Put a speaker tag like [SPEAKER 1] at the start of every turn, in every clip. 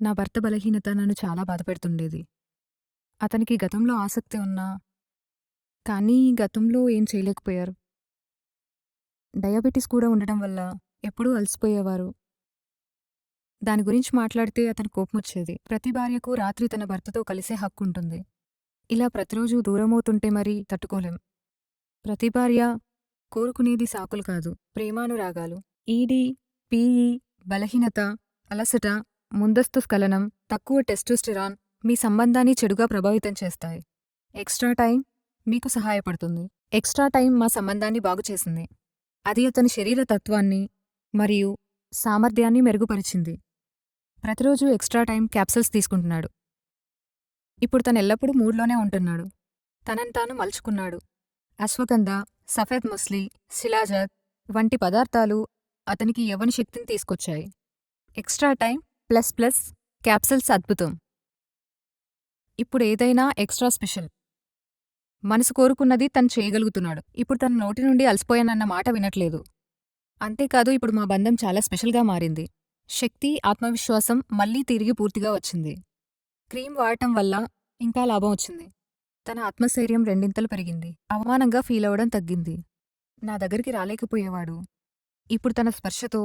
[SPEAKER 1] నా భర్త బలహీనత నన్ను చాలా బాధపెడుతుండేది. అతనికి గతంలో ఆసక్తి ఉన్నా, కానీ గతంలో ఏం చేయలేకపోయారు. డయాబెటిస్ కూడా ఉండడం వల్ల ఎప్పుడూ అలసిపోయేవారు. దాని గురించి మాట్లాడితే అతని కోపమొచ్చేది. ప్రతి భార్యకు రాత్రి తన భర్తతో కలిసే హక్కుంటుంది. ఇలా ప్రతిరోజూ దూరమవుతుంటే మరీ తట్టుకోలేం. ప్రతి భార్య కోరుకునేది సాకులు కాదు, ప్రేమానురాగాలు. ఈడీ, పీఈ, బలహీనత, అలసట, ముందస్తు స్ఖలనం, తక్కువ టెస్టోస్టెరాన్ మీ సంబంధాన్ని చెడుగా ప్రభావితం చేస్తాయి. ఎక్స్ట్రా టైం మీకు సహాయపడుతుంది. ఎక్స్ట్రా టైం మా సంబంధాన్ని బాగుచేసింది. అది అతని శరీర తత్వాన్ని మరియు సామర్థ్యాన్ని మెరుగుపరిచింది. ప్రతిరోజు ఎక్స్ట్రా టైం క్యాప్సూల్స్ తీసుకుంటున్నాడు. ఇప్పుడు తను ఎల్లప్పుడూ మూడ్లోనే ఉంటున్నాడు. తనను తాను మలుచుకున్నాడు. అశ్వగంధ, సఫేద్ ముస్లి, శిలాజత్ వంటి పదార్థాలు అతనికి యవ్వన శక్తిని తీసుకొచ్చాయి. Extra time plus plus capsules అద్భుతం. ఇప్పుడు ఏదైనా ఎక్స్ట్రా స్పెషల్. మనసు కోరుకున్నది తను చేయగలుగుతున్నాడు. ఇప్పుడు తన నోటి నుండి అలసిపోయానన్న మాట వినట్లేదు. అంతేకాదు, ఇప్పుడు మా బంధం చాలా స్పెషల్గా మారింది. శక్తి, ఆత్మవిశ్వాసం మళ్లీ తిరిగి పూర్తిగా వచ్చింది. క్రీమ్ వాడటం వల్ల ఇంకా లాభం వచ్చింది. తన ఆత్మస్థైర్యం రెండింతలు పెరిగింది. అవమానంగా ఫీలవడం తగ్గింది. నా దగ్గరికి రాలేకపోయేవాడు. ఇప్పుడు తన స్పర్శతో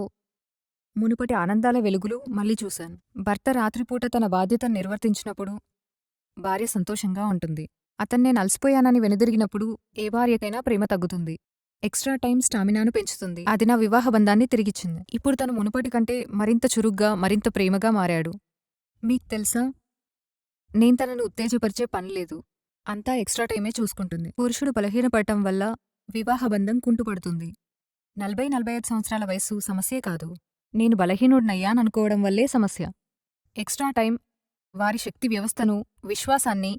[SPEAKER 1] మునుపటి ఆనందాల వెలుగులు మళ్లీ చూశాను. భర్త రాత్రిపూట తన బాధ్యతను నిర్వర్తించినప్పుడు భార్య సంతోషంగా ఉంటుంది. నేను అలసిపోయానని వెనుదిరిగినప్పుడు ఏ భార్యకైనా ప్రేమ తగ్గుతుంది. ఎక్స్ట్రా టైం స్టామినాను పెంచుతుంది. అది నా వివాహ బంధాన్ని తిరిగిచ్చింది. ఇప్పుడు తను మునుపటి కంటే మరింత చురుగ్గా, మరింత ప్రేమగా మారాడు. మీకు తెలుసా, నేను తనను ఉత్తేజపరిచే పనిలేదు. అంతా ఎక్స్ట్రా టైమే చూసుకుంటుంది. పురుషుడు బలహీనపడటం వల్ల వివాహ బంధం కుంటుపడుతుంది. 40-45 సంవత్సరాల వయస్సు సమస్యే కాదు. నేను బలహీనుడినయ్యాననుకోవడం వల్లే సమస్య. ఎక్స్ట్రా టైం వారి శక్తి వ్యవస్థను, విశ్వాసాన్ని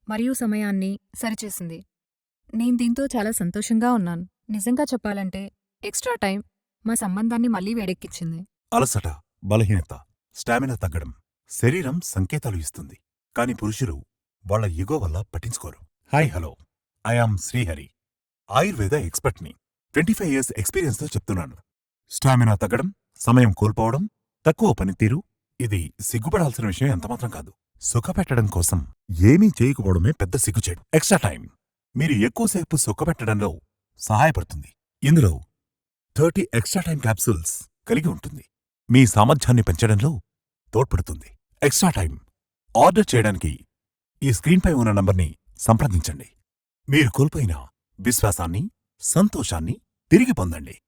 [SPEAKER 1] మరియు సమయాన్ని సరిచేసింది. నేను దీంతో చాలా సంతోషంగా ఉన్నాను. నిజంగా చెప్పాలంటే ఎక్స్ట్రా టైం మా సంబంధాన్ని మళ్లీ వేడెక్కించింది.
[SPEAKER 2] అలసట, బలహీనత, స్టామినా తగ్గడం శరీరం సంకేతాలు ఇస్తుంది. కాని పురుషులు వాళ్ల ఈగో వల్ల పట్టించుకోరు. Hi hello, I am Srihari, Ayurveda ఎక్స్పర్ట్ని. 25 years ఎక్స్పీరియన్స్తో చెప్తున్నాను. స్టామినా తగ్గడం, సమయం కోల్పోవడం, తక్కువ పనితీరు ఇది సిగ్గుపడాల్సిన విషయం ఎంతమాత్రం కాదు. సుఖపెట్టడం కోసం ఏమీ చేయకపోవడమే పెద్ద సిగ్గుచేడు. ఎక్స్ట్రా టైం మీరు ఎక్కువసేపు సుఖపెట్టడంలో సహాయపడుతుంది. ఇందులో 30 ఎక్స్ట్రా టైం క్యాప్సూల్స్ కలిగి ఉంటుంది. మీ సామర్థ్యాన్ని పెంచడంలో తోడ్పడుతుంది. ఎక్స్ట్రా టైం ఆర్డర్ చేయడానికి ఈ స్క్రీన్పై ఉన్న నంబర్ని సంప్రదించండి. మీరు కోల్పోయిన విశ్వాసాన్ని, సంతోషాన్ని తిరిగి పొందండి.